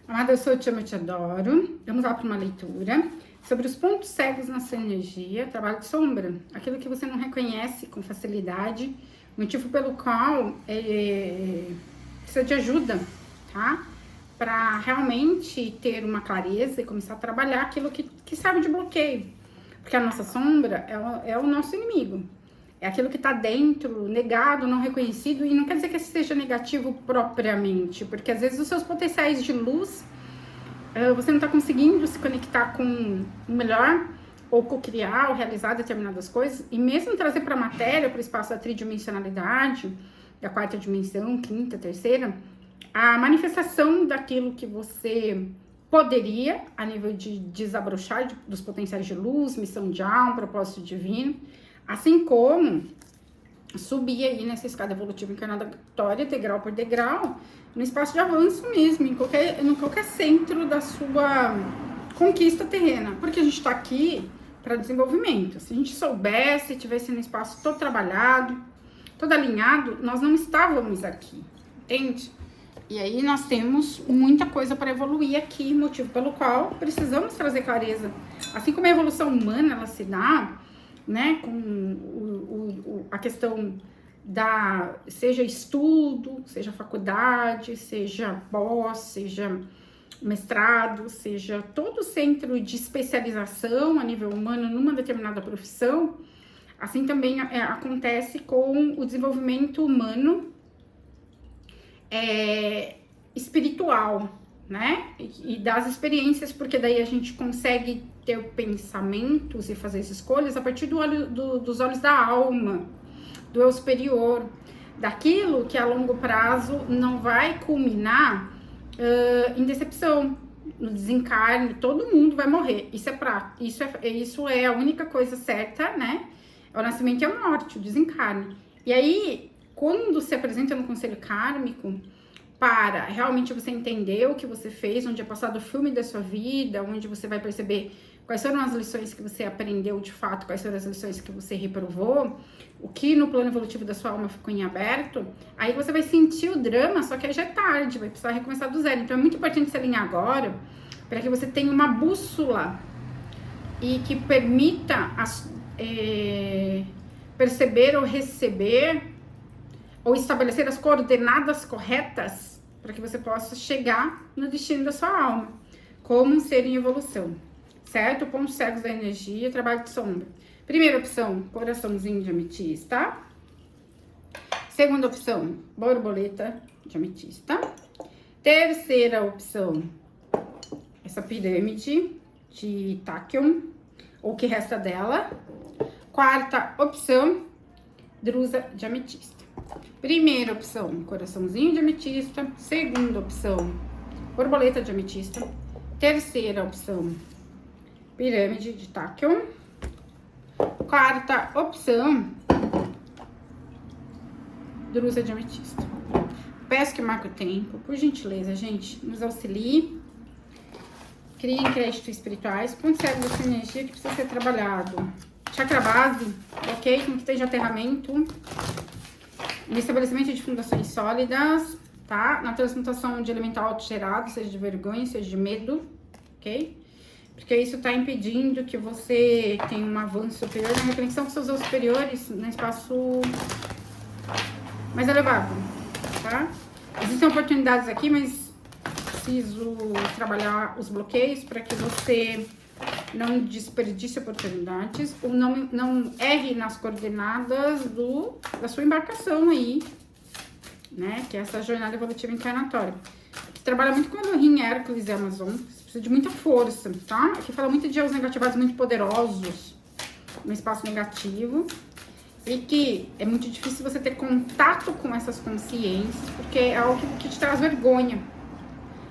Amada, eu sou eu te amo, eu te adoro. Vamos lá para uma leitura sobre os pontos cegos na sua energia, trabalho de sombra, aquilo que você não reconhece com facilidade, motivo pelo qual precisa de ajuda, tá? Para realmente ter uma clareza e começar a trabalhar aquilo que serve de bloqueio. Porque a nossa sombra é o nosso inimigo. É aquilo que está dentro, negado, não reconhecido, e não quer dizer que seja negativo propriamente, porque às vezes os seus potenciais de luz, você não está conseguindo se conectar com o melhor, ou co-criar, ou realizar determinadas coisas, e mesmo trazer para a matéria, para o espaço da tridimensionalidade, da quarta dimensão, quinta, terceira, a manifestação daquilo que você poderia, a nível de desabrochar dos potenciais de luz, missão de alma, propósito divino, assim como subir aí nessa escada evolutiva encarnatória, degrau por degrau, no espaço de avanço mesmo, em qualquer centro da sua conquista terrena. Porque a gente está aqui para desenvolvimento. Se a gente soubesse, tivesse no espaço todo trabalhado, todo alinhado, nós não estávamos aqui, entende? E aí nós temos muita coisa para evoluir aqui, motivo pelo qual precisamos trazer clareza. Assim como a evolução humana, ela se dá, né, com a questão da, seja estudo, seja faculdade, seja pós, seja mestrado, seja todo centro de especialização a nível humano numa determinada profissão, assim também acontece com o desenvolvimento humano espiritual, né? E das experiências, porque daí a gente consegue ter pensamentos e fazer as escolhas a partir dos olhos da alma, do eu superior, daquilo que a longo prazo não vai culminar em decepção, no desencarne. Todo mundo vai morrer. Isso é a única coisa certa, né? É o nascimento e a morte, o desencarne. E aí, quando se apresenta no conselho kármico, para realmente você entender o que você fez, onde é passado o filme da sua vida, onde você vai perceber quais foram as lições que você aprendeu de fato, quais foram as lições que você reprovou, o que no plano evolutivo da sua alma ficou em aberto, aí você vai sentir o drama, só que aí já é tarde, vai precisar recomeçar do zero. Então é muito importante se alinhar agora, para que você tenha uma bússola e que permita perceber ou receber ou estabelecer as coordenadas corretas para que você possa chegar no destino da sua alma, como um ser em evolução, certo? Pontos cegos da energia, trabalho de sombra. Primeira opção, coraçãozinho de ametista. Segunda opção, borboleta de ametista. Terceira opção, essa pirâmide de Tachyon, ou o que resta dela. Quarta opção, drusa de ametista. Primeira opção, coraçãozinho de ametista. Segunda opção, borboleta de ametista. Terceira opção, pirâmide de Tachyon. Quarta opção, drusa de ametista. Peço que marque o tempo, por gentileza, gente, nos auxilie. Criem créditos espirituais, pontos cegos da sua energia que precisa ser trabalhado. Chakra base, ok? Com que esteja aterramento. No estabelecimento de fundações sólidas, tá? Na transmutação de elemental autogerado, seja de vergonha, seja de medo, ok? Porque isso tá impedindo que você tenha um avanço superior na reconexão com seus eu superiores no espaço mais elevado, tá? Existem oportunidades aqui, mas preciso trabalhar os bloqueios para que você não desperdice oportunidades ou não erre nas coordenadas da sua embarcação aí, né? Que é essa jornada evolutiva encarnatória. Que trabalha muito com Elohim, Hércules e Amazon. Precisa de muita força, tá? Aqui fala muito de eus negativados muito poderosos no espaço negativo. E que é muito difícil você ter contato com essas consciências, porque é algo que te traz vergonha.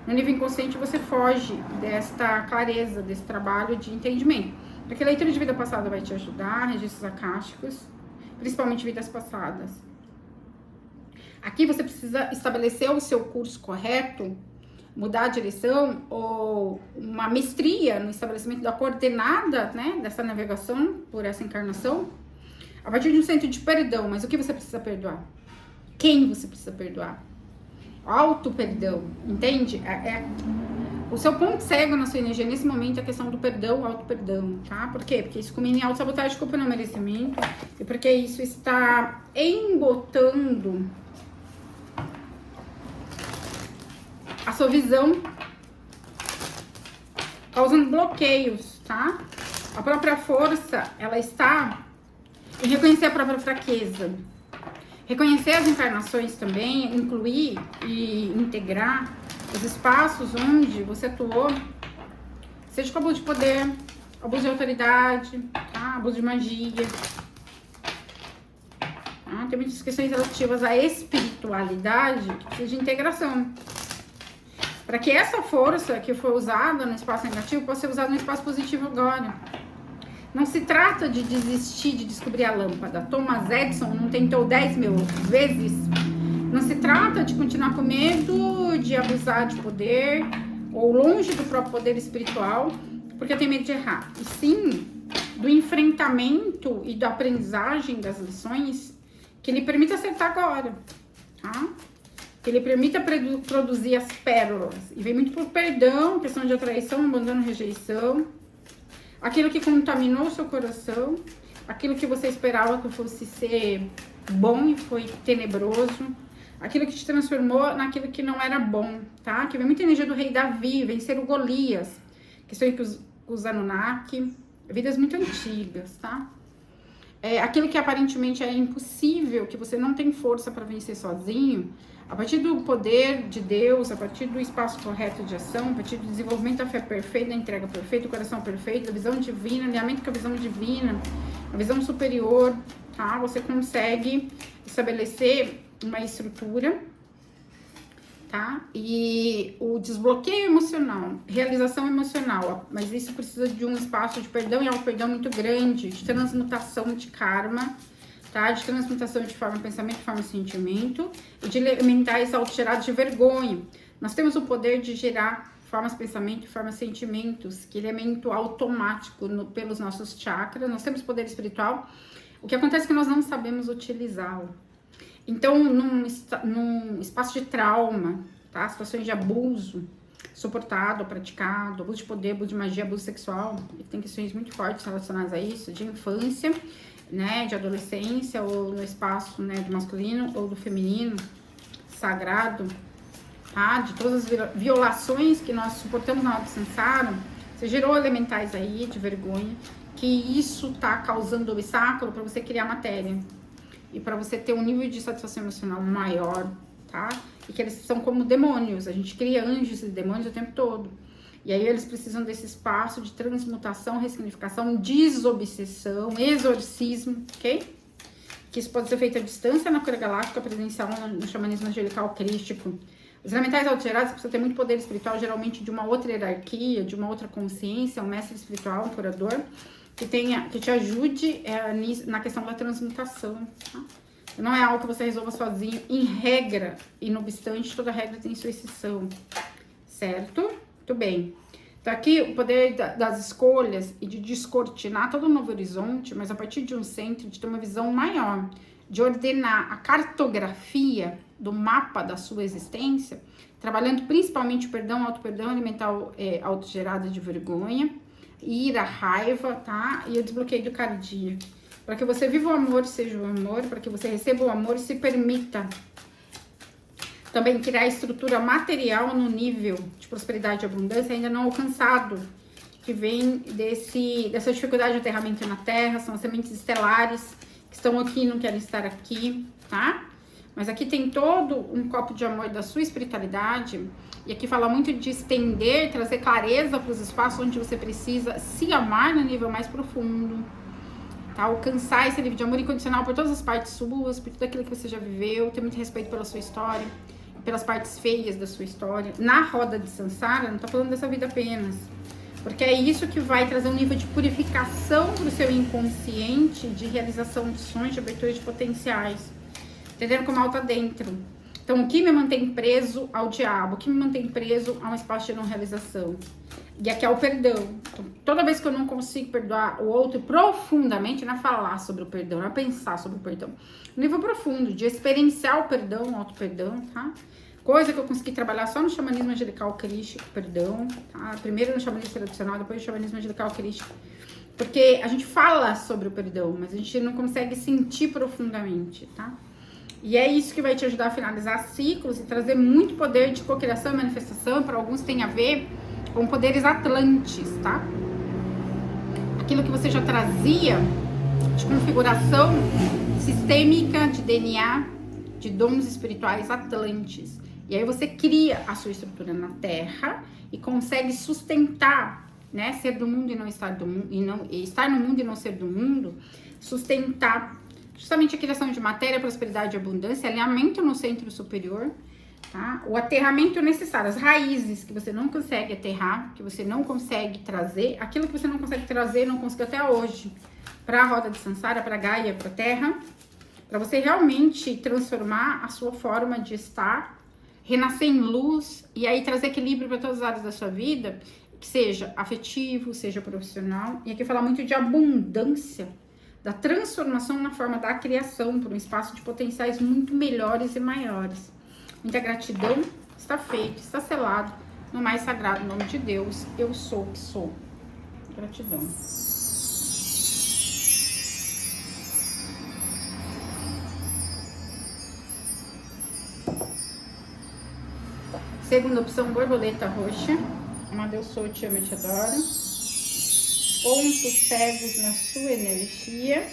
No nível inconsciente, você foge desta clareza, desse trabalho de entendimento. Porque a leitura de vida passada vai te ajudar, registros acásticos, principalmente vidas passadas. Aqui você precisa estabelecer o seu curso correto, mudar a direção, ou uma mestria no estabelecimento da coordenada, né, dessa navegação por essa encarnação, a partir de um centro de perdão. Mas o que você precisa perdoar? Quem você precisa perdoar? Auto-perdão, entende? O seu ponto cego na sua energia nesse momento é a questão do perdão, auto-perdão, tá? Por quê? Porque isso combina em autossabotagem, culpa, não merecimento. E porque isso está embotando a sua visão, causando bloqueios, tá? A própria força, ela está em reconhecer a própria fraqueza. Reconhecer as encarnações também, incluir e integrar os espaços onde você atuou, seja com abuso de poder, abuso de autoridade, tá? Abuso de magia. Tá? Tem muitas questões relativas à espiritualidade que precisam de integração. Para que essa força que foi usada no espaço negativo possa ser usada no espaço positivo agora. Não se trata de desistir de descobrir a lâmpada. Thomas Edison não tentou 10 mil vezes. Não se trata de continuar com medo de abusar de poder ou longe do próprio poder espiritual, porque eu tenho medo de errar. E sim, do enfrentamento e da aprendizagem das lições que lhe permita acertar agora, tá? Que lhe permita produzir as pérolas. E vem muito por perdão, questão de atraição, abandono, rejeição. Aquilo que contaminou o seu coração, aquilo que você esperava que fosse ser bom e foi tenebroso, aquilo que te transformou naquilo que não era bom, tá? Que vem muita energia do rei Davi, vencer o Golias, questões com os Anunnaki, vidas muito antigas, tá? Aquilo que aparentemente é impossível, que você não tem força para vencer sozinho, a partir do poder de Deus, a partir do espaço correto de ação, a partir do desenvolvimento da fé perfeita, da entrega perfeita, do coração perfeito, da visão divina, alinhamento com a visão divina, a visão superior, tá? Você consegue estabelecer uma estrutura, tá? E o desbloqueio emocional, realização emocional, mas isso precisa de um espaço de perdão e auto-perdão muito grande, de transmutação de karma, tá? De transmutação de forma pensamento, de forma sentimento e de elementais autogerados de vergonha. Nós temos o poder de gerar formas pensamento e formas sentimentos, que elemento automático pelos nossos chakras. Nós temos poder espiritual. O que acontece é que nós não sabemos utilizá-lo. Então, num espaço de trauma, tá? Situações de abuso suportado, praticado, abuso de poder, abuso de magia, abuso sexual, e tem questões muito fortes relacionadas a isso, de infância, né, de adolescência, ou no espaço, né, do masculino ou do feminino, sagrado, tá? De todas as violações que nós suportamos na roda samsara, você gerou elementais aí de vergonha, que isso tá causando obstáculo para você criar matéria e para você ter um nível de satisfação emocional maior, tá? E que eles são como demônios, a gente cria anjos e demônios o tempo todo. E aí eles precisam desse espaço de transmutação, ressignificação, desobsessão, exorcismo, ok? Que isso pode ser feito à distância na cura galáctica, presencial no xamanismo angelical crístico. Os elementais autogerados precisam ter muito poder espiritual, geralmente de uma outra hierarquia, de uma outra consciência, um mestre espiritual, um curador, que te ajude na questão da transmutação, tá? Não é algo que você resolva sozinho, em regra, e não obstante, toda regra tem sua exceção, certo? Muito bem. Então aqui o poder das escolhas e de descortinar todo um novo horizonte, mas a partir de um centro, de ter uma visão maior, de ordenar a cartografia do mapa da sua existência, trabalhando principalmente o perdão, auto-perdão, elemental autogerada de vergonha, ira, raiva, tá? E o desbloqueio do cardíaco. Para que você viva o amor e seja o amor, para que você receba o amor e se permita também criar estrutura material no nível de prosperidade e abundância ainda não alcançado, que vem dessa dificuldade de aterramento na Terra, são as sementes estelares que estão aqui e não querem estar aqui, tá? Mas aqui tem todo um copo de amor da sua espiritualidade, e aqui fala muito de estender, trazer clareza para os espaços onde você precisa se amar no nível mais profundo, tá? Alcançar esse nível de amor incondicional por todas as partes suas, por tudo aquilo que você já viveu, ter muito respeito pela sua história, pelas partes feias da sua história. Na roda de Sansara, não tá falando dessa vida apenas, porque é isso que vai trazer um nível de purificação pro seu inconsciente, de realização de sonhos, de abertura de potenciais, entendendo como algo tá dentro. Então, o que me mantém preso ao diabo, o que me mantém preso a um espaço de não realização? E aqui é o perdão. Então, toda vez que eu não consigo perdoar o outro profundamente, não é falar sobre o perdão, não é pensar sobre o perdão. No nível profundo, de experienciar o perdão, o auto-perdão, tá? Coisa que eu consegui trabalhar só no xamanismo angelical crístico, perdão, tá? Primeiro no xamanismo tradicional, depois no xamanismo angelical crístico. Porque a gente fala sobre o perdão, mas a gente não consegue sentir profundamente, tá? E é isso que vai te ajudar a finalizar ciclos e trazer muito poder de cocriação e manifestação. Para alguns tem a ver com poderes atlantes, tá? Aquilo que você já trazia de configuração sistêmica, de DNA, de dons espirituais atlantes. E aí você cria a sua estrutura na Terra e consegue sustentar, né? Ser do mundo e não estar do mundo, e estar no mundo e não ser do mundo, sustentar justamente a criação de matéria, prosperidade e abundância, alinhamento no centro superior, tá? O aterramento necessário, as raízes que você não consegue aterrar, que você não consegue trazer, aquilo que você não consegue trazer, não conseguiu até hoje, para a roda de Sansara, para Gaia, para a Terra, para você realmente transformar a sua forma de estar, renascer em luz e aí trazer equilíbrio para todas as áreas da sua vida, que seja afetivo, seja profissional. E aqui fala muito de abundância, da transformação na forma da criação para um espaço de potenciais muito melhores e maiores. Muita gratidão, está feito, está selado no mais sagrado nome de Deus. Eu sou o que sou. Gratidão. Segunda opção, borboleta roxa. Amadeus, sou, te amo e te adoro. Pontos cegos na sua energia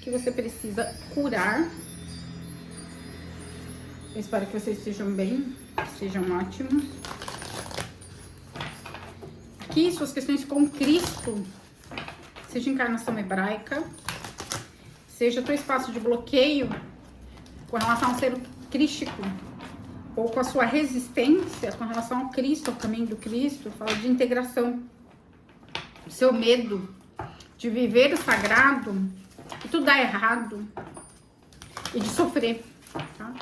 que você precisa curar. Eu espero que vocês estejam bem, sejam ótimos. Aqui, suas questões com Cristo, seja encarnação hebraica, seja teu espaço de bloqueio com relação ao ser crístico, ou com a sua resistência com relação ao Cristo, ao caminho do Cristo, fala de integração. O seu medo de viver o sagrado e tudo dar errado e de sofrer, tá?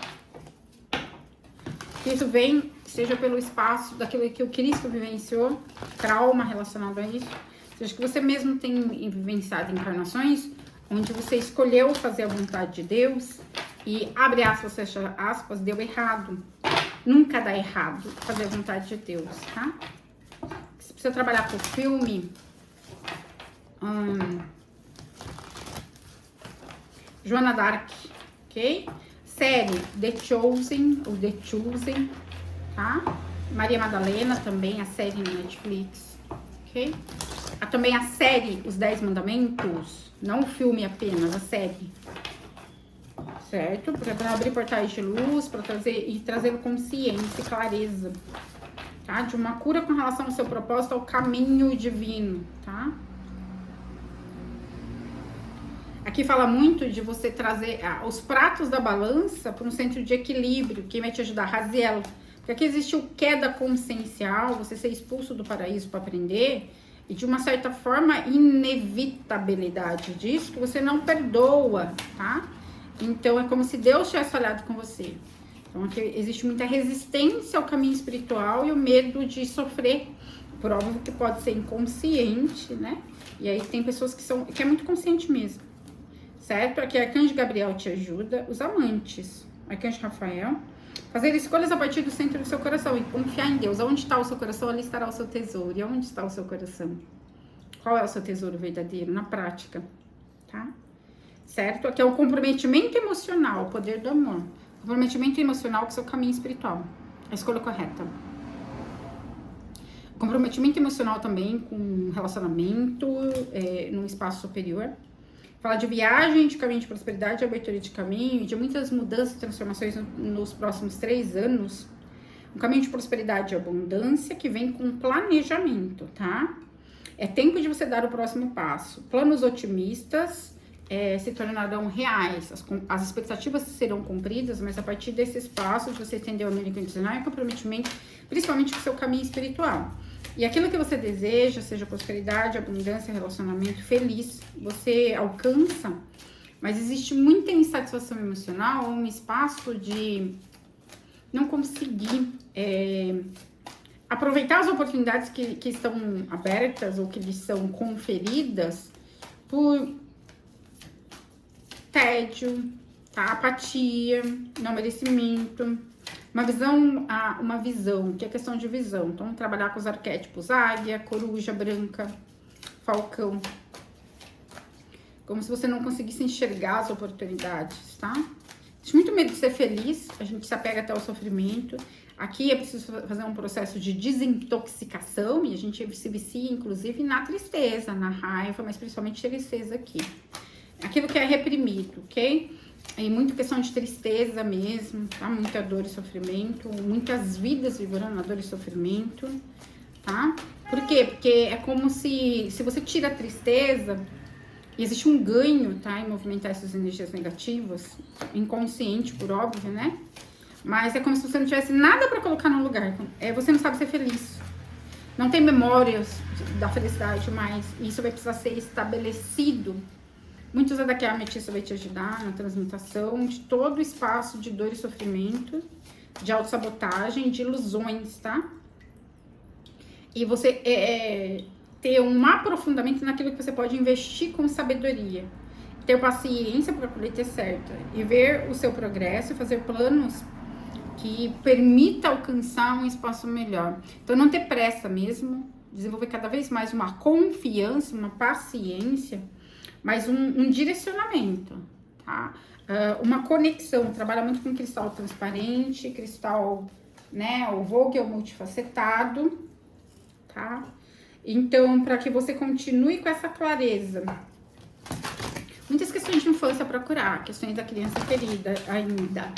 Que isso vem, seja pelo espaço daquilo que o Cristo vivenciou, trauma relacionado a isso, seja que você mesmo tem vivenciado encarnações onde você escolheu fazer a vontade de Deus e, abre aspas, fecha aspas, deu errado. Nunca dá errado fazer a vontade de Deus, tá? Você precisa trabalhar com o filme Joana Dark, ok? Série The Chosen, ou The Chosen, tá? Maria Madalena também, a série na Netflix, ok? Há também a série Os 10 Mandamentos, não o filme apenas, a série. Certo? Para abrir portais de luz, para trazer consciência e clareza, tá? De uma cura com relação ao seu propósito, ao caminho divino, tá? Aqui fala muito de você trazer os pratos da balança para um centro de equilíbrio. Quem vai te ajudar? Raziel. Porque aqui existe o queda consciencial, você ser expulso do paraíso para aprender, e de uma certa forma, inevitabilidade disso, que você não perdoa, tá? Então, é como se Deus tivesse falhado com você. Então, aqui existe muita resistência ao caminho espiritual e o medo de sofrer. Por óbvio que pode ser inconsciente, né? E aí tem pessoas que é muito consciente mesmo. Certo? Aqui Arcanjo Gabriel te ajuda. Os amantes. Arcanjo Rafael. Fazer escolhas a partir do centro do seu coração e confiar em Deus. Onde está o seu coração, ali estará o seu tesouro. E onde está o seu coração? Qual é o seu tesouro verdadeiro? Na prática, tá? Certo? Aqui é o comprometimento emocional, o poder do amor. Comprometimento emocional com o seu caminho espiritual. A escolha correta. Comprometimento emocional também com relacionamento, num espaço superior. Fala de viagem, de caminho de prosperidade, abertura de caminho, de muitas mudanças e transformações nos próximos 3 anos. Um caminho de prosperidade e abundância que vem com planejamento, tá? É tempo de você dar o próximo passo. Planos otimistas se tornarão reais. As expectativas serão cumpridas, mas a partir desse espaço de você entender o amor incondicional e comprometimento, principalmente com o seu caminho espiritual. E aquilo que você deseja, seja prosperidade, abundância, relacionamento feliz, você alcança, mas existe muita insatisfação emocional, um espaço de não conseguir aproveitar as oportunidades que estão abertas ou que lhes são conferidas por tédio, tá? Apatia, não merecimento, uma visão, que é questão de visão. Então, trabalhar com os arquétipos águia, coruja branca, falcão. Como se você não conseguisse enxergar as oportunidades, tá? Tem muito medo de ser feliz, a gente se apega até ao sofrimento. Aqui é preciso fazer um processo de desintoxicação e a gente se vicia, inclusive, na tristeza, na raiva, mas principalmente tristeza aqui. Aquilo que é reprimido, ok? E muito questão de tristeza mesmo, tá? Muita dor e sofrimento, muitas vidas vibrando na dor e sofrimento, tá? Por quê? Porque é como se você tira a tristeza, e existe um ganho, tá? Em movimentar essas energias negativas, inconsciente, por óbvio, né? Mas é como se você não tivesse nada pra colocar no lugar. Você não sabe ser feliz. Não tem memórias da felicidade mais. E isso vai precisar ser estabelecido. Muitos daqui a ametista vai te ajudar na transmutação de todo o espaço de dor e sofrimento, de autossabotagem, de ilusões, tá? E você ter um aprofundamento naquilo que você pode investir com sabedoria. Ter paciência para a colheita certa. E ver o seu progresso, fazer planos que permita alcançar um espaço melhor. Então, não ter pressa mesmo, desenvolver cada vez mais uma confiança, uma paciência, mas um direcionamento, tá? Uma conexão, trabalha muito com cristal transparente, cristal, né, o Vogel multifacetado, tá? Então, para que você continue com essa clareza. Muitas questões de infância para curar, questões da criança querida ainda.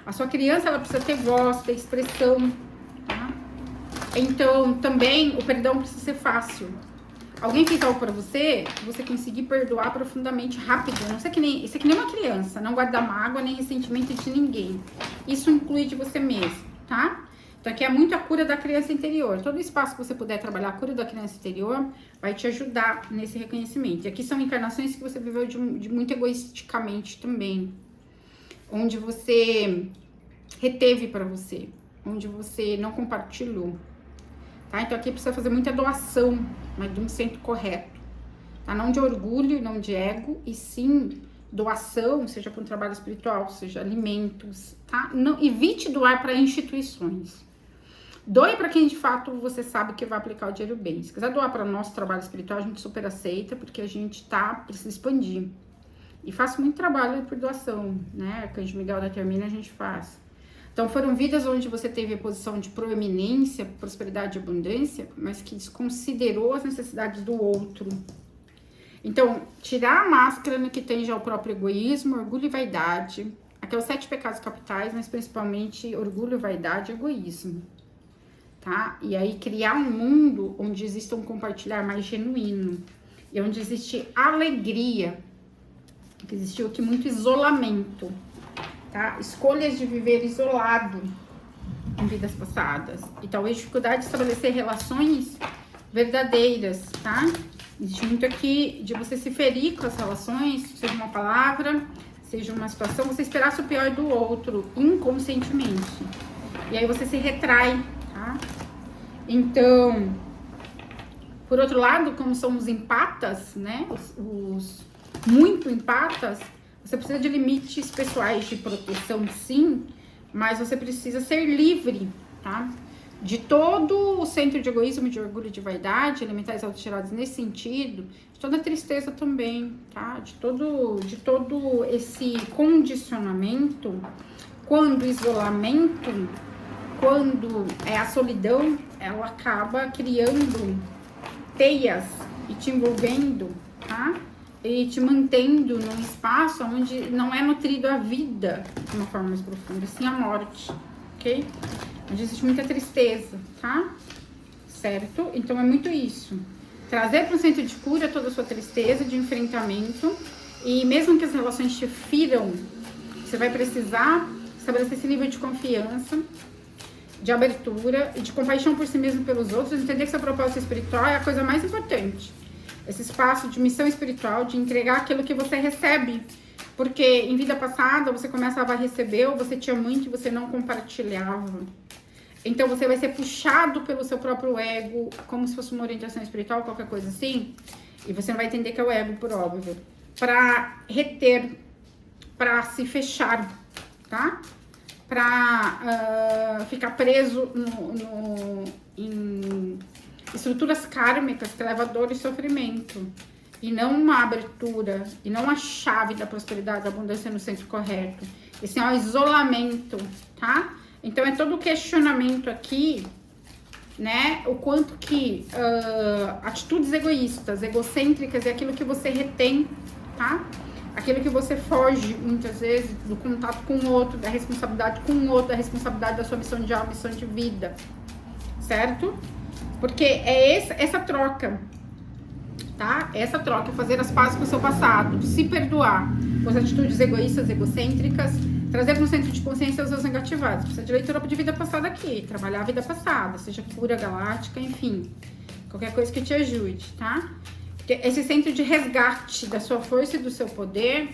A sua criança, ela precisa ter voz, ter expressão, tá? Então, também, o perdão precisa ser fácil. Alguém fez algo pra você conseguir perdoar profundamente, rápido. Não sei que nem, isso é que nem uma criança, não guardar mágoa nem ressentimento de ninguém. Isso inclui de você mesmo, tá? Então, aqui é muito a cura da criança interior. Todo espaço que você puder trabalhar a cura da criança interior vai te ajudar nesse reconhecimento. E aqui são encarnações que você viveu de muito egoisticamente também. Onde você reteve pra você. Onde você não compartilhou. Tá? Então, aqui precisa fazer muita doação, mas de um centro correto. Tá? Não de orgulho, não de ego, e sim doação, seja para um trabalho espiritual, seja alimentos, tá? Não, evite doar para instituições. Doe para quem de fato você sabe que vai aplicar o dinheiro bem. Se quiser doar para o nosso trabalho espiritual, a gente super aceita, porque a gente precisa expandir. E faço muito trabalho por doação, né? Arcanjo Miguel determina, a gente faz. Então, foram vidas onde você teve a posição de proeminência, prosperidade e abundância, mas que desconsiderou as necessidades do outro. Então, tirar a máscara no que tange ao próprio egoísmo, orgulho e vaidade. Aqui é os 7 pecados capitais, mas principalmente orgulho, vaidade e egoísmo. Tá? E aí, criar um mundo onde exista um compartilhar mais genuíno. E onde existe alegria. Que existiu aqui muito isolamento. Tá? Escolhas de viver isolado em vidas passadas. E talvez dificuldade de estabelecer relações verdadeiras, tá? Existe muito aqui de você se ferir com as relações, seja uma palavra, seja uma situação, você esperasse o pior do outro inconscientemente. E aí você se retrai, tá? Então, por outro lado, como somos empatas, né? Os muito empatas, você precisa de limites pessoais de proteção, sim, mas você precisa ser livre, tá? De todo o centro de egoísmo, de orgulho e de vaidade, elementais autotirados nesse sentido, de toda a tristeza também, tá? De todo esse condicionamento, quando o isolamento, quando a solidão, ela acaba criando teias e te envolvendo, tá? E te mantendo num espaço onde não é nutrido a vida de uma forma mais profunda, sim a morte, ok? Onde existe muita tristeza, tá? Certo? Então é muito isso. Trazer para o centro de cura toda a sua tristeza, de enfrentamento. E mesmo que as relações te firam, você vai precisar estabelecer esse nível de confiança, de abertura e de compaixão por si mesmo e pelos outros. Entender que seu propósito espiritual é a coisa mais importante. Esse espaço de missão espiritual, de entregar aquilo que você recebe. Porque em vida passada você começava a receber ou você tinha muito e você não compartilhava. Então você vai ser puxado pelo seu próprio ego, como se fosse uma orientação espiritual, qualquer coisa assim. E você não vai entender que é o ego, por óbvio. Para reter, para se fechar, tá? para ficar preso em estruturas kármicas que levam a dor e sofrimento. E não uma abertura, e não a chave da prosperidade, da abundância no centro correto. Esse é um isolamento, tá? Então, é todo o questionamento aqui, né? O quanto que atitudes egoístas, egocêntricas, é aquilo que você retém, tá? Aquilo que você foge, muitas vezes, do contato com o outro, da responsabilidade com o outro, da responsabilidade da sua missão de alma, missão de vida, certo? Porque é essa troca, tá? Essa troca, fazer as pazes com o seu passado, se perdoar com as atitudes egoístas, egocêntricas, trazer para um centro de consciência os seus negativados. Precisa de leitura de vida passada aqui, trabalhar a vida passada, seja cura galáctica, enfim, qualquer coisa que te ajude, tá? Esse centro de resgate da sua força e do seu poder,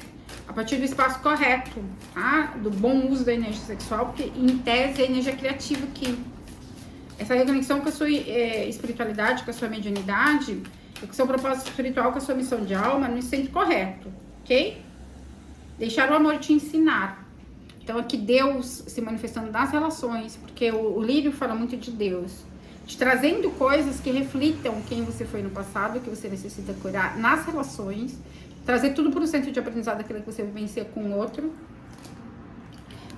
a partir do espaço correto, tá? Do bom uso da energia sexual, porque em tese é a energia criativa aqui. Essa reconexão com a sua espiritualidade, com a sua mediunidade, e com o seu propósito espiritual, com a sua missão de alma, no centro correto, ok? Deixar o amor te ensinar. Então, aqui Deus se manifestando nas relações, porque o Lírio fala muito de Deus, te trazendo coisas que reflitam quem você foi no passado, o que você necessita curar nas relações, trazer tudo para o centro de aprendizado, aquilo que você vivencia com o outro,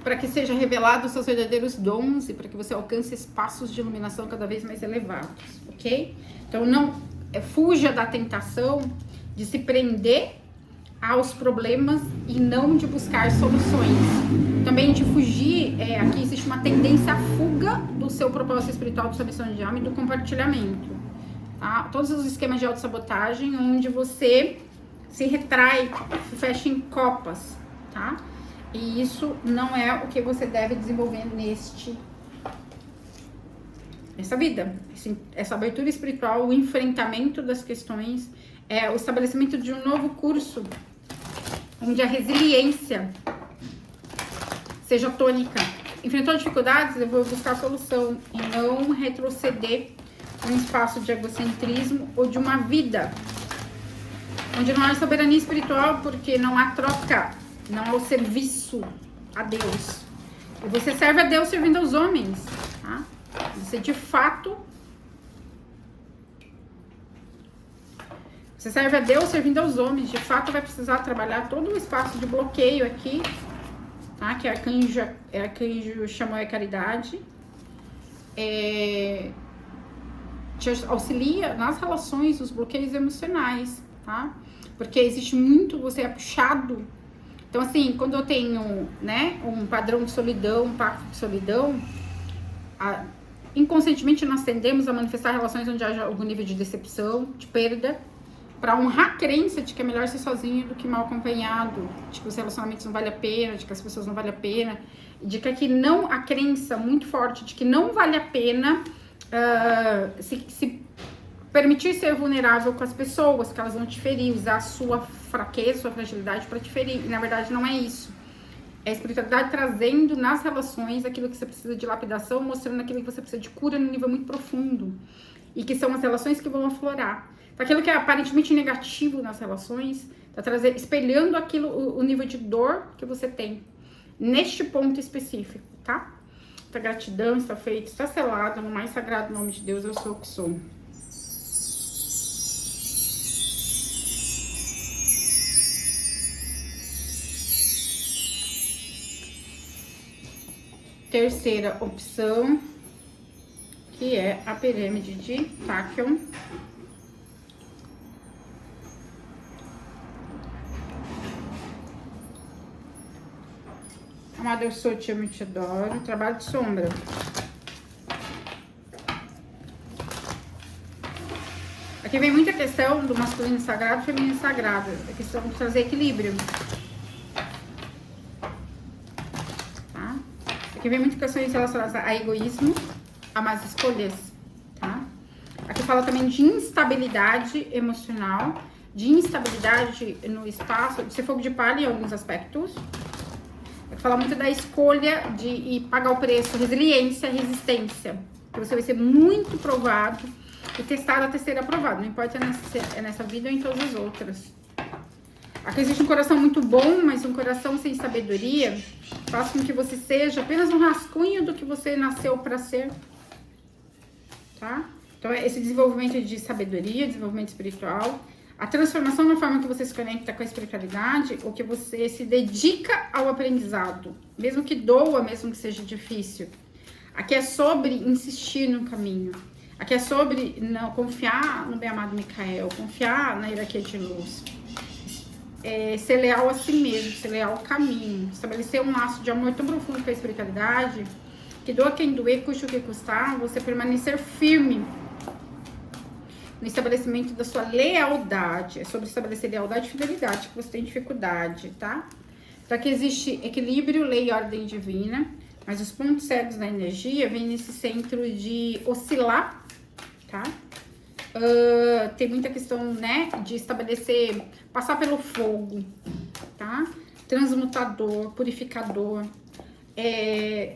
para que seja revelado os seus verdadeiros dons e para que você alcance espaços de iluminação cada vez mais elevados, ok? Então, não fuja da tentação de se prender aos problemas e não de buscar soluções. Também de fugir, aqui existe uma tendência à fuga do seu propósito espiritual, da sua missão de alma e do compartilhamento, tá? Todos os esquemas de autossabotagem onde você se retrai, se fecha em copas, tá? E isso não é o que você deve desenvolver nessa vida. Essa abertura espiritual, o enfrentamento das questões, o estabelecimento de um novo curso, onde a resiliência seja tônica. Enfrentou dificuldades, eu vou buscar a solução e não retroceder num espaço de egocentrismo ou de uma vida onde não há soberania espiritual, porque não há troca, não há o serviço a Deus. E você serve a Deus servindo aos homens, tá? Você de fato... Você serve a Deus servindo aos homens. De fato, vai precisar trabalhar todo um espaço de bloqueio aqui, tá? Que arcanjo chamou a caridade. Te auxilia nas relações, os bloqueios emocionais, tá? Porque existe muito, você é puxado. Então, assim, quando eu tenho, né, um padrão de solidão, um pacto de solidão, inconscientemente nós tendemos a manifestar relações onde haja algum nível de decepção, de perda, para honrar a crença de que é melhor ser sozinho do que mal acompanhado, de que os relacionamentos não valem a pena, de que as pessoas não valem a pena, de que aqui não, a crença muito forte de que não vale a pena se permitir ser vulnerável com as pessoas, que elas vão te ferir, usar a sua fraqueza, sua fragilidade para te ferir. E na verdade não é isso. É a espiritualidade trazendo nas relações aquilo que você precisa de lapidação, mostrando aquilo que você precisa de cura no nível muito profundo. E que são as relações que vão aflorar. Aquilo que é aparentemente negativo nas relações, tá espelhando aquilo, o nível de dor que você tem. Neste ponto específico, tá? Muita gratidão, está feito, está selado no mais sagrado nome de Deus, eu sou o que sou. Terceira opção, que é a pirâmide de Tachyon. Amado, eu sou, te amo e te adoro. Trabalho de sombra. Aqui vem muita questão do masculino sagrado e feminino sagrado. A questão de trazer equilíbrio. Tá? Aqui vem muitas questões relacionadas a egoísmo, a más escolhas. Tá? Aqui fala também de instabilidade emocional, de instabilidade no espaço, de ser fogo de palha em alguns aspectos. Fala muito da escolha de pagar o preço, resiliência, resistência. Que você vai ser muito provado e testado até ser aprovado. Não importa nessa vida ou em todas as outras. Aqui existe um coração muito bom, mas um coração sem sabedoria faz com que você seja apenas um rascunho do que você nasceu para ser, tá? Então, esse desenvolvimento de sabedoria, desenvolvimento espiritual, a transformação na forma que você se conecta com a espiritualidade, ou que você se dedica ao aprendizado, mesmo que doa, mesmo que seja difícil. Aqui é sobre insistir no caminho. Aqui é sobre não confiar no bem-amado Micael, confiar na hierarquia de luz. Ser leal a si mesmo, ser leal ao caminho. Estabelecer um laço de amor tão profundo com a espiritualidade, que doa quem doer, custe o que custar, você permanecer firme no estabelecimento da sua lealdade. É sobre estabelecer lealdade e fidelidade que você tem dificuldade, tá? Para que existe equilíbrio, lei e ordem divina, mas os pontos cegos da energia vêm nesse centro de oscilar, tá? Tem muita questão, né, de estabelecer, passar pelo fogo, tá? Transmutador, purificador,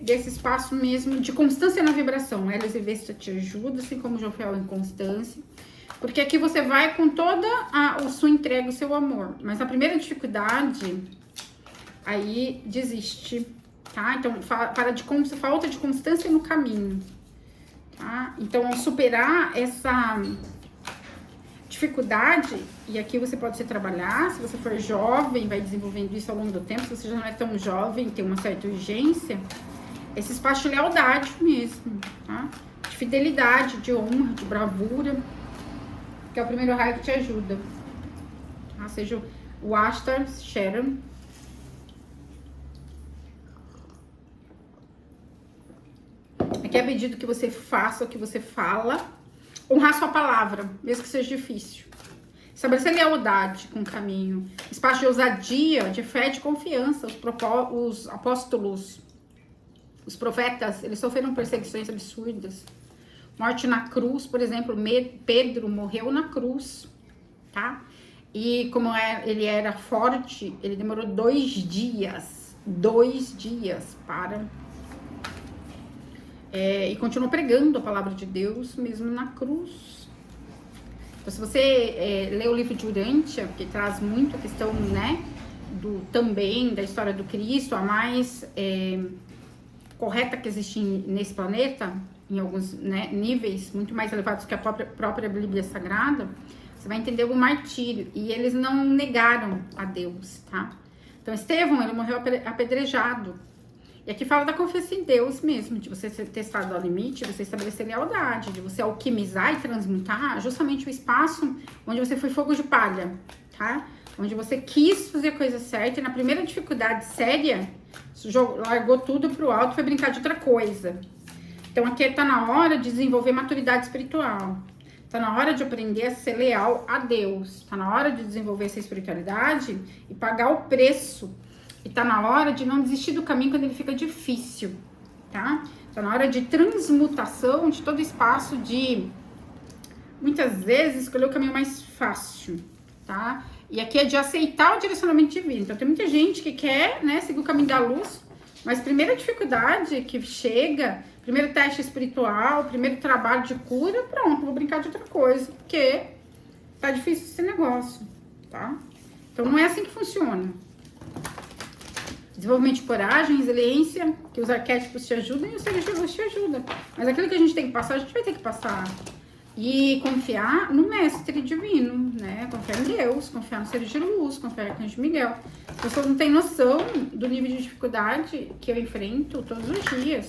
desse espaço mesmo de constância na vibração. Elas e Vesta te ajuda, assim como o Jofiel em constância, porque aqui você vai com toda a sua entrega, o seu amor, mas a primeira dificuldade, aí desiste, tá? Então, falta de constância no caminho, tá? Então, superar essa dificuldade, e aqui você pode se trabalhar, se você for jovem, vai desenvolvendo isso ao longo do tempo, se você já não é tão jovem, tem uma certa urgência, esse espaço de lealdade mesmo, tá? De fidelidade, de honra, de bravura, que é o primeiro raio que te ajuda, tá? Seja o Ashtar, Sharon. Aqui é pedido que você faça o que você fala, honrar sua palavra, mesmo que seja difícil. Estabelecer lealdade com o caminho, espaço de ousadia, de fé, de confiança. Os apóstolos, os profetas, eles sofreram perseguições absurdas. Morte na cruz, por exemplo, Pedro morreu na cruz, tá? E como ele era forte, ele demorou 2 dias para... e continuou pregando a palavra de Deus, mesmo na cruz. Então, se você lê o livro de Urântia, que traz muito a questão, né, também da história do Cristo, a mais correta que existe nesse planeta, em alguns, né, níveis muito mais elevados que a própria Bíblia Sagrada, você vai entender o martírio. E eles não negaram a Deus, tá? Então, Estevão, ele morreu apedrejado. E aqui fala da confiança em Deus mesmo, de você ser testado ao limite, de você estabelecer lealdade, de você alquimizar e transmutar justamente o espaço onde você foi fogo de palha, tá? Onde você quis fazer a coisa certa e na primeira dificuldade séria, largou tudo pro alto e foi brincar de outra coisa. Então aqui tá na hora de desenvolver maturidade espiritual. Tá na hora de aprender a ser leal a Deus. Tá na hora de desenvolver essa espiritualidade e pagar o preço. E tá na hora de não desistir do caminho quando ele fica difícil, tá? Tá na hora de transmutação de todo espaço de, muitas vezes, escolher o caminho mais fácil, tá? E aqui é de aceitar o direcionamento divino. Então tem muita gente que quer, né, seguir o caminho da luz, mas primeira dificuldade que chega, primeiro teste espiritual, primeiro trabalho de cura, pronto, vou brincar de outra coisa, porque tá difícil esse negócio, tá? Então não é assim que funciona. Desenvolvimento de coragem, resiliência, que os arquétipos te ajudam e os seres de luz te ajudam. Mas aquilo que a gente tem que passar, a gente vai ter que passar. E confiar no mestre divino, né? Confiar em Deus, confiar no seres de luz, confiar no Arcanjo Miguel. As pessoas não têm noção do nível de dificuldade que eu enfrento todos os dias.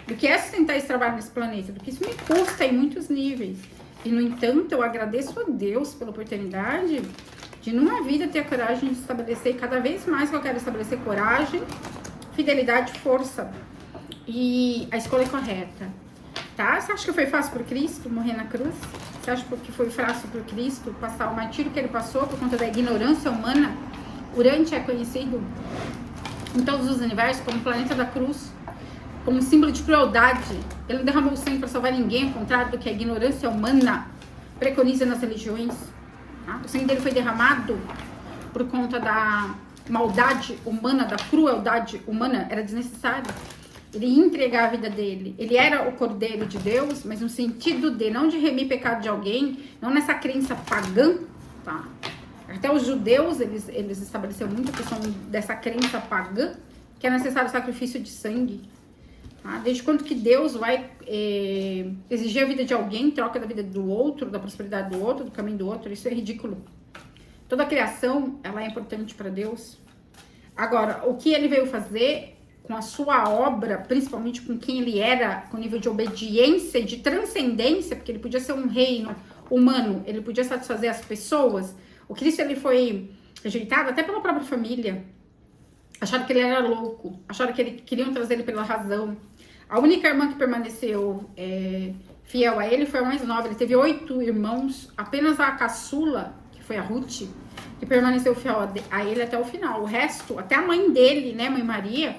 Do que é sustentar esse trabalho nesse planeta, porque isso me custa em muitos níveis. E, no entanto, eu agradeço a Deus pela oportunidade de, numa vida, ter a coragem de estabelecer, cada vez mais que eu quero estabelecer coragem, fidelidade, força. E a escolha é correta, tá? Você acha que foi fácil para Cristo morrer na cruz? Você acha que foi fácil para Cristo passar o martírio que ele passou por conta da ignorância humana? Urântia é conhecido em todos os universos como o planeta da cruz, como um símbolo de crueldade. Ele não derramou sangue para salvar ninguém, ao contrário do que a ignorância humana preconiza nas religiões. Tá? O sangue dele foi derramado por conta da maldade humana, da crueldade humana, era desnecessário. Ele ia entregar a vida dele. Ele era o Cordeiro de Deus, mas no sentido de, não de remir pecado de alguém, não nessa crença pagã, tá? Até os judeus, eles estabeleceram muito a questão dessa crença pagã, que é necessário sacrifício de sangue. Tá? Desde quando que Deus vai exigir a vida de alguém em troca da vida do outro, da prosperidade do outro, do caminho do outro? Isso é ridículo. Toda a criação, ela é importante para Deus. Agora, o que ele veio fazer com a sua obra, principalmente com quem ele era, com nível de obediência e de transcendência, porque ele podia ser um reino humano, ele podia satisfazer as pessoas. O Cristo, ele foi rejeitado até pela própria família. Acharam que ele era louco, acharam que queriam trazer ele pela razão. A única irmã que permaneceu fiel a ele foi a mais nova. Ele teve 8 irmãos, apenas a caçula, que foi a Ruth, que permaneceu fiel a ele até o final. O resto, até a mãe dele, né, mãe Maria,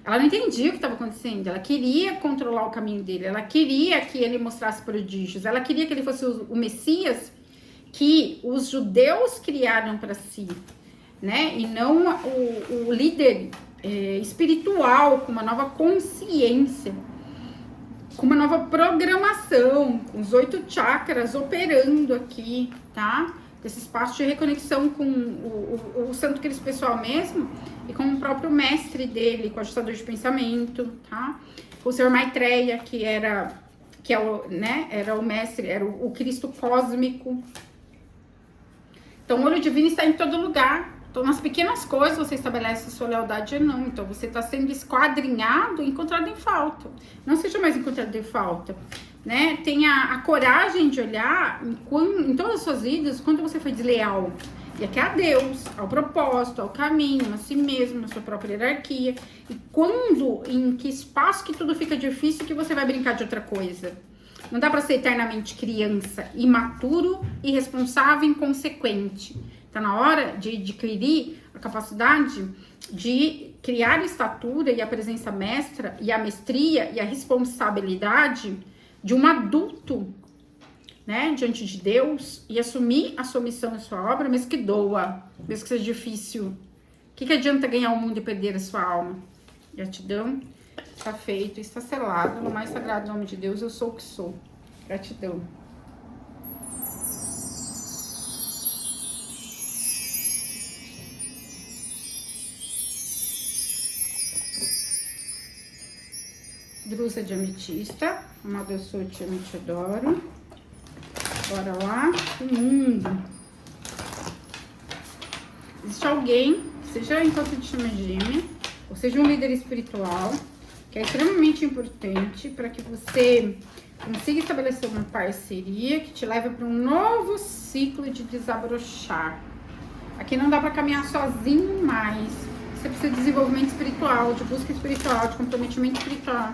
ela não entendia o que estava acontecendo. Ela queria controlar o caminho dele, ela queria que ele mostrasse prodígios, ela queria que ele fosse o Messias que os judeus criaram para si, né? E não o líder espiritual, com uma nova consciência, com uma nova programação, com os 8 chakras operando aqui, tá? Esse espaço de reconexão com o Santo Cristo pessoal mesmo e com o próprio mestre dele, com o ajustador de pensamento, tá? O Senhor Maitreya, era o mestre, era o Cristo cósmico. Então, o olho divino está em todo lugar. Então, nas pequenas coisas você estabelece sua lealdade ou não. Então, você está sendo esquadrinhado e encontrado em falta. Não seja mais encontrado em falta, né? Tenha a coragem de olhar em todas as suas vidas quando você foi desleal. E aqui é a Deus, ao propósito, ao caminho, a si mesmo, a sua própria hierarquia. E quando, em que espaço que tudo fica difícil, que você vai brincar de outra coisa. Não dá para ser eternamente criança, imaturo, irresponsável, inconsequente. Tá na hora de adquirir a capacidade de criar a estatura e a presença mestra e a mestria e a responsabilidade de um adulto, né, diante de Deus e assumir a sua missão e sua obra, mesmo que doa, mesmo que seja difícil. O que adianta ganhar o mundo e perder a sua alma? Gratidão. Está feito, está selado no mais sagrado nome de Deus, eu sou o que sou. Gratidão. Drusa de ametista, amado eu sou, te amo, te adoro. Bora lá, o mundo. Existe alguém, seja enquanto te chama Gêmea, ou seja um líder espiritual, que é extremamente importante para que você consiga estabelecer uma parceria que te leve para um novo ciclo de desabrochar. Aqui não dá para caminhar sozinho mais. Você precisa de desenvolvimento espiritual, de busca espiritual, de comprometimento espiritual.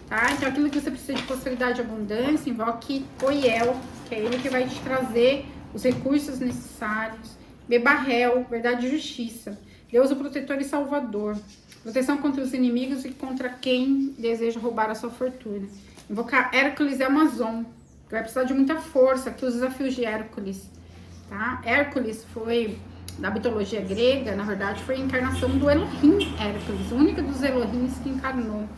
Tá? Então, aquilo que você precisa de prosperidade e abundância, invoque Oiel, que é ele que vai te trazer os recursos necessários. Bebarrel, verdade e justiça. Deus, o protetor e salvador. Proteção contra os inimigos e contra quem deseja roubar a sua fortuna. Invocar Hércules e Amazon. Vai precisar de muita força, aqui os desafios de Hércules. Tá? Hércules foi, da mitologia grega, na verdade, foi a encarnação do Elohim Hércules, o único dos Elohims que encarnou.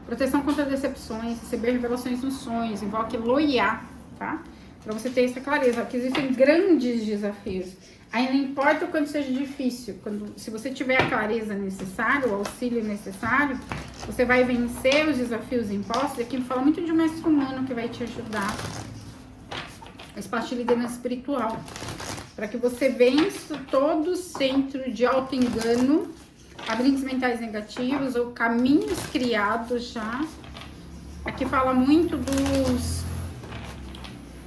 Proteção contra decepções, receber revelações nos sonhos. Invoque Loiá, tá? Para você ter essa clareza, que existem grandes desafios. Aí não importa o quanto seja difícil, se você tiver a clareza necessária, o auxílio necessário, você vai vencer os desafios impostos. Aqui fala muito de um mestre humano que vai te ajudar. A espaço de liderança espiritual. Para que você vença todo centro de auto-engano, labirintos mentais negativos ou caminhos criados já. Aqui fala muito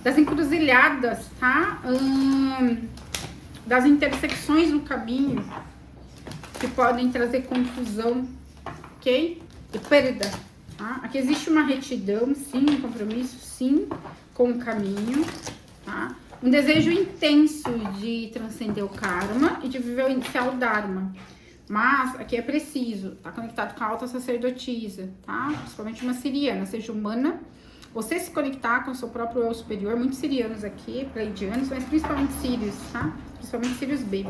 das encruzilhadas, tá? Das intersecções no caminho que podem trazer confusão, ok? E perda, tá? Aqui existe uma retidão, sim, um compromisso, sim, com o caminho, tá? Um desejo intenso de transcender o karma e de viver o inicial dharma. Mas aqui é preciso, tá conectado com a alta sacerdotisa, tá? Principalmente uma siriana, seja humana, você se conectar com o seu próprio eu superior, muitos sirianos aqui, pleidianos, mas principalmente sírios, tá? Principalmente sírios B.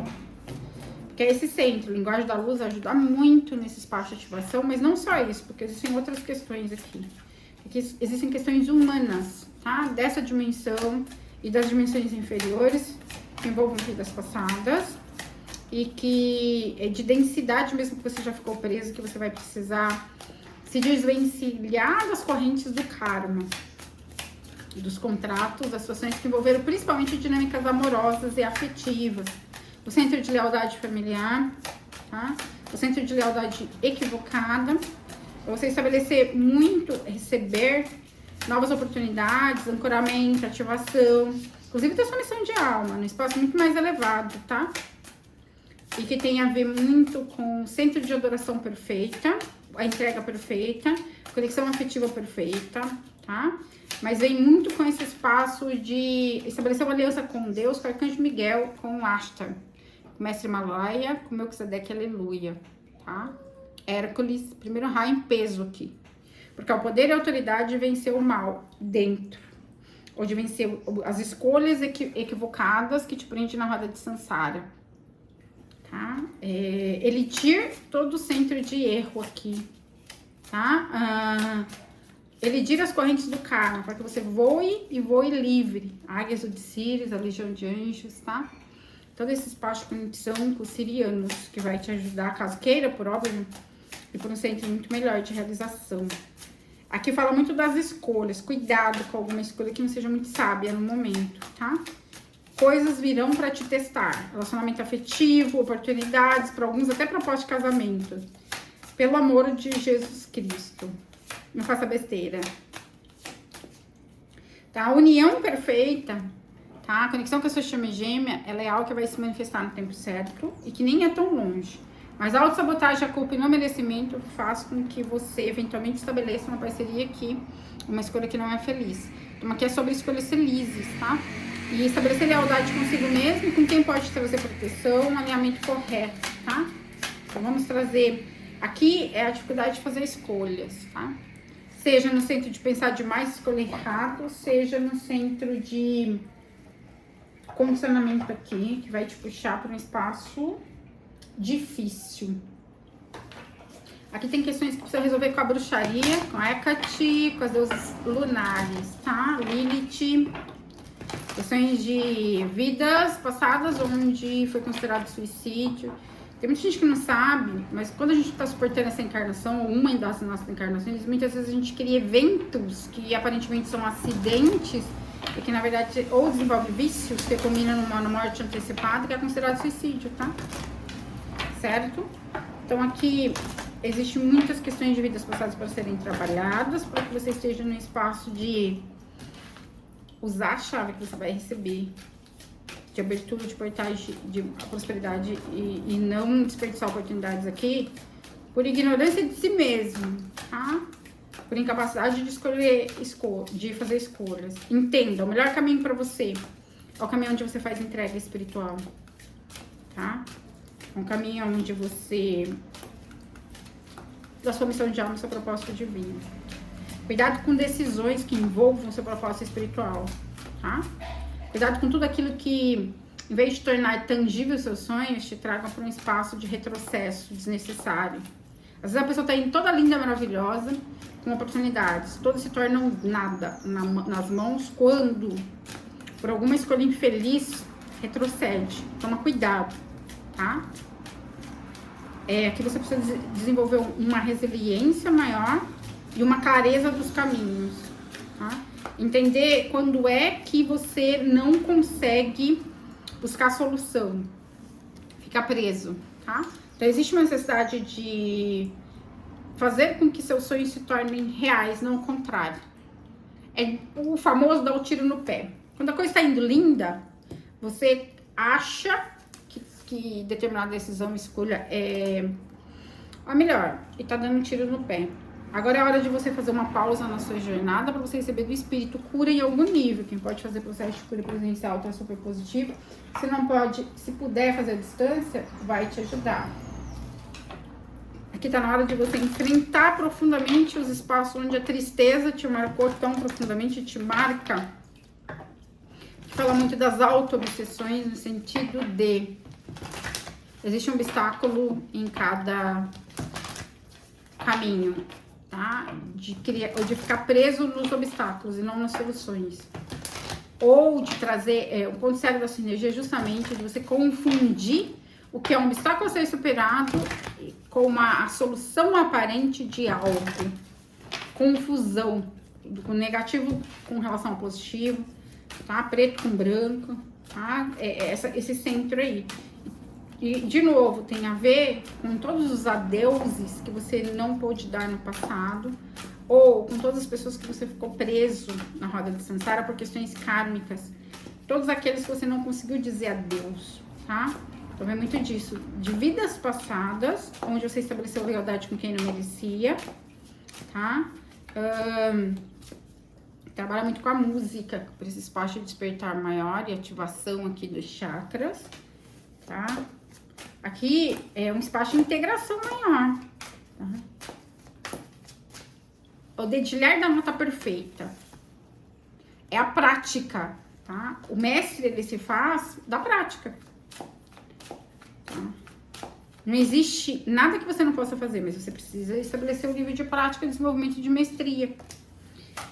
Porque esse centro, linguagem da luz, ajuda muito nesse espaço de ativação, mas não só isso, porque existem outras questões aqui. Aqui existem questões humanas, tá? Dessa dimensão e das dimensões inferiores, que envolvam vidas passadas e que é de densidade mesmo, que você já ficou preso, que você vai precisar se desvencilhar das correntes do karma, dos contratos, das situações que envolveram principalmente dinâmicas amorosas e afetivas, o centro de lealdade familiar, tá? O centro de lealdade equivocada, você estabelecer muito, receber novas oportunidades, ancoramento, ativação, inclusive da sua missão de alma, num espaço muito mais elevado, tá? E que tem a ver muito com o centro de adoração perfeita, a entrega perfeita, conexão afetiva perfeita, tá? Mas vem muito com esse espaço de estabelecer uma aliança com Deus, com o Arcanjo Miguel, com o Ashtar, com o Mestre Malaya, com o Melquisedeque, aleluia, tá? Hércules, primeiro raio em peso aqui. Porque o poder e a autoridade de vencer o mal dentro. Ou de vencer as escolhas equivocadas que te prendem na roda de Sansara. Tá? Elidir todo o centro de erro aqui. Tá? Elidir as correntes do karma, para que você voe e voe livre. Águias do Sirius, a Legião de Anjos, tá? Todo esse espaço de conexão com os sirianos, que vai te ajudar, caso queira, por óbvio, e por um centro muito melhor de realização. Aqui fala muito das escolhas. Cuidado com alguma escolha que não seja muito sábia no momento, tá? Coisas virão para te testar. Relacionamento afetivo, oportunidades, para alguns até proposta de casamento. Pelo amor de Jesus Cristo. Não faça besteira. Tá? A união perfeita, tá? A conexão com a sua chama gêmea, ela é algo que vai se manifestar no tempo certo e que nem é tão longe. Mas a autossabotagem, a culpa e não merecimento faz com que você eventualmente estabeleça uma parceria aqui, uma escolha que não é feliz. Então aqui é sobre escolhas felizes, tá? E estabelecer lealdade consigo mesmo e com quem pode trazer proteção, um alinhamento correto, tá? Então vamos trazer... Aqui é a dificuldade de fazer escolhas, tá? Seja no centro de pensar demais, escolher errado, seja no centro de condicionamento aqui, que vai te puxar para um espaço difícil. Aqui tem questões que precisa resolver com a bruxaria, com a Hecate, com as deusas lunares, tá? Lilith, questões de vidas passadas onde foi considerado suicídio. Tem muita gente que não sabe, mas quando a gente está suportando essa encarnação, ou uma das nossas encarnações, muitas vezes a gente cria eventos que aparentemente são acidentes e que na verdade ou desenvolve vícios que combinam numa morte antecipada, que é considerado suicídio, tá? Certo? Então aqui existem muitas questões de vidas passadas para serem trabalhadas, para que você esteja no espaço de usar a chave que você vai receber, de abertura de portais de prosperidade e não desperdiçar oportunidades aqui por ignorância de si mesmo, tá? Por incapacidade de escolher, de fazer escolhas. Entenda, o melhor caminho para você é o caminho onde você faz entrega espiritual, tá? Um caminho onde você da sua missão de alma e seu propósito divino. Cuidado com decisões que envolvam seu propósito espiritual, tá? Cuidado com tudo aquilo que, em vez de tornar tangível os seus sonhos, te traga para um espaço de retrocesso desnecessário. Às vezes a pessoa está indo toda linda, maravilhosa, com oportunidades. Todas se tornam nada nas mãos quando, por alguma escolha infeliz, retrocede. Toma cuidado, tá? Aqui você precisa desenvolver uma resiliência maior e uma clareza dos caminhos, tá? Entender quando é que você não consegue buscar solução, fica preso, tá? Então existe uma necessidade de fazer com que seus sonhos se tornem reais, não o contrário. É o famoso dar o tiro no pé. Quando a coisa está indo linda, você acha que determinada decisão, escolha é a melhor e tá dando um tiro no pé. Agora é hora de você fazer uma pausa na sua jornada para você receber do espírito cura em algum nível. Quem pode fazer processo de cura presencial tá super positivo. Se não pode, se puder fazer a distância, vai te ajudar. Aqui tá na hora de você enfrentar profundamente os espaços onde a tristeza te marcou tão profundamente, te marca. Fala muito das auto-obsessões no sentido de existe um obstáculo em cada caminho, tá? De ficar preso nos obstáculos e não nas soluções. ou de trazer o ponto cego da sua energia, justamente de você confundir o que é um obstáculo a ser superado com a solução aparente de algo. Confusão, do negativo com relação ao positivo, tá? Preto com branco, tá? Esse centro aí. E, de novo, tem a ver com todos os adeuses que você não pôde dar no passado, ou com todas as pessoas que você ficou preso na roda de samsara por questões kármicas. Todos aqueles que você não conseguiu dizer adeus, tá? Então é muito disso. De vidas passadas, onde você estabeleceu lealdade com quem não merecia, tá? Trabalha muito com a música, por esse espaço de despertar maior e ativação aqui dos chakras, tá? Aqui é um espaço de integração maior, tá? O dedilhar da nota perfeita é a prática, tá? O mestre, ele se faz da prática, tá? Não existe nada que você não possa fazer, mas você precisa estabelecer um nível de prática e desenvolvimento de mestria.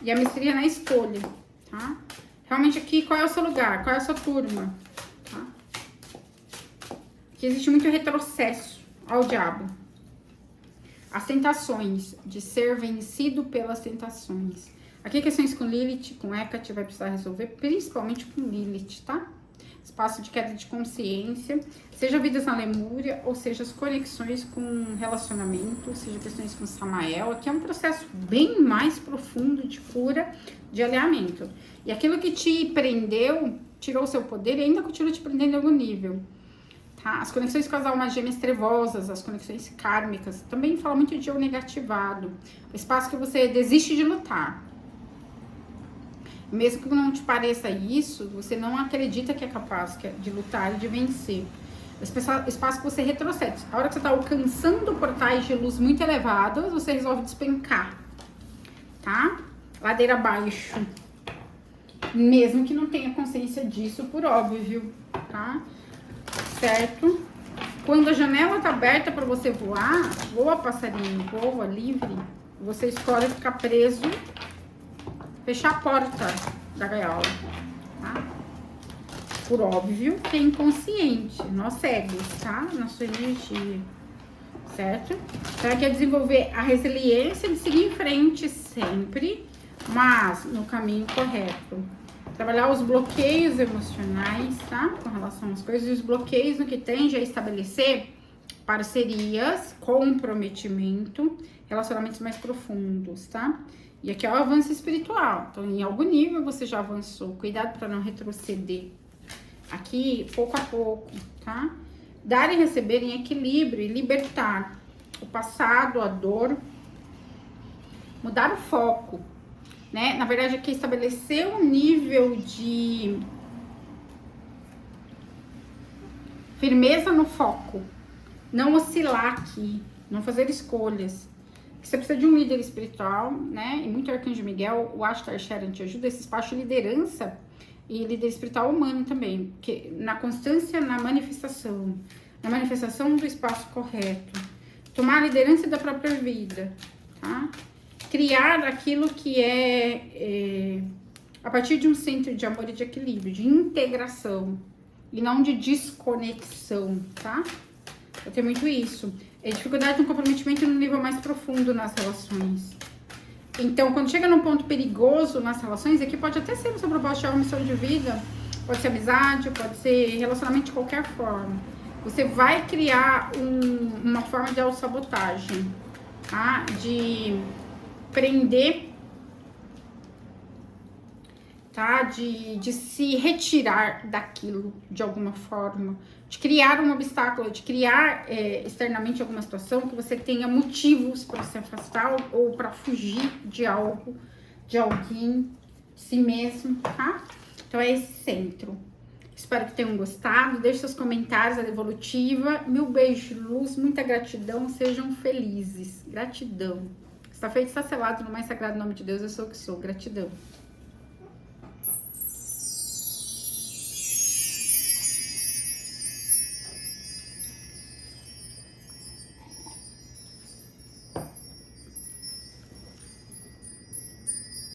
E a mestria na escolha, tá? Realmente aqui, qual é o seu lugar? Qual é a sua turma? Tá? Aqui existe muito retrocesso ao diabo. As tentações, de ser vencido pelas tentações. Aqui questões com Lilith, com Hecate, vai precisar resolver, principalmente com Lilith, tá? Espaço de queda de consciência, seja vidas na Lemúria, ou seja, as conexões com relacionamento, seja questões com Samael. Aqui é um processo bem mais profundo de cura, de alinhamento. E aquilo que te prendeu, tirou o seu poder e ainda continua te prendendo em algum nível. Tá? As conexões com as almas gêmeas trevosas, as conexões kármicas, também fala muito de eu negativado. O espaço que você desiste de lutar. Mesmo que não te pareça isso, você não acredita que é capaz de lutar e de vencer. O espaço que você retrocede. A hora que você está alcançando portais de luz muito elevados, você resolve despencar, tá? Ladeira abaixo. Mesmo que não tenha consciência disso, por óbvio, tá? Certo? Quando a janela tá aberta para você voar, voa passarinho, voa livre, você escolhe ficar preso, fechar a porta da gaiola, tá? Por óbvio que é inconsciente, nós cegos, tá? Na sua energia, certo? Então aqui é desenvolver a resiliência de seguir em frente sempre, mas no caminho correto. Trabalhar os bloqueios emocionais, tá? Com relação às coisas, e os bloqueios no que tende a estabelecer parcerias, comprometimento, relacionamentos mais profundos, tá? E aqui é o avanço espiritual. Então, em algum nível você já avançou. Cuidado para não retroceder. Aqui, pouco a pouco, tá? Dar e receber em equilíbrio e libertar o passado, a dor. Mudar o foco, né? Na verdade, aqui estabelecer um nível de firmeza no foco. Não oscilar aqui. Não fazer escolhas. Você precisa de um líder espiritual, né? E muito Arcanjo Miguel, o Ashtar Sharon te ajuda, esse espaço de liderança e líder espiritual humano também, que na constância, na manifestação do espaço correto, tomar a liderança da própria vida, tá? Criar aquilo que é a partir de um centro de amor e de equilíbrio, de integração e não de desconexão, tá? Eu tenho muito isso. É dificuldade no comprometimento no nível mais profundo nas relações. Então, quando chega num ponto perigoso nas relações, aqui pode até ser no seu propósito de alma, missão de vida, pode ser amizade, pode ser relacionamento de qualquer forma. Você vai criar uma forma de autossabotagem, tá? De prender, tá? De se retirar daquilo de alguma forma. De criar um obstáculo, de criar externamente alguma situação que você tenha motivos para se afastar ou para fugir de algo, de alguém, de si mesmo, tá? Então é esse centro. Espero que tenham gostado. Deixe seus comentários, a Evolutiva. Mil beijos de luz, muita gratidão. Sejam felizes. Gratidão. Está feito, está selado no mais sagrado nome de Deus. Eu sou o que sou. Gratidão.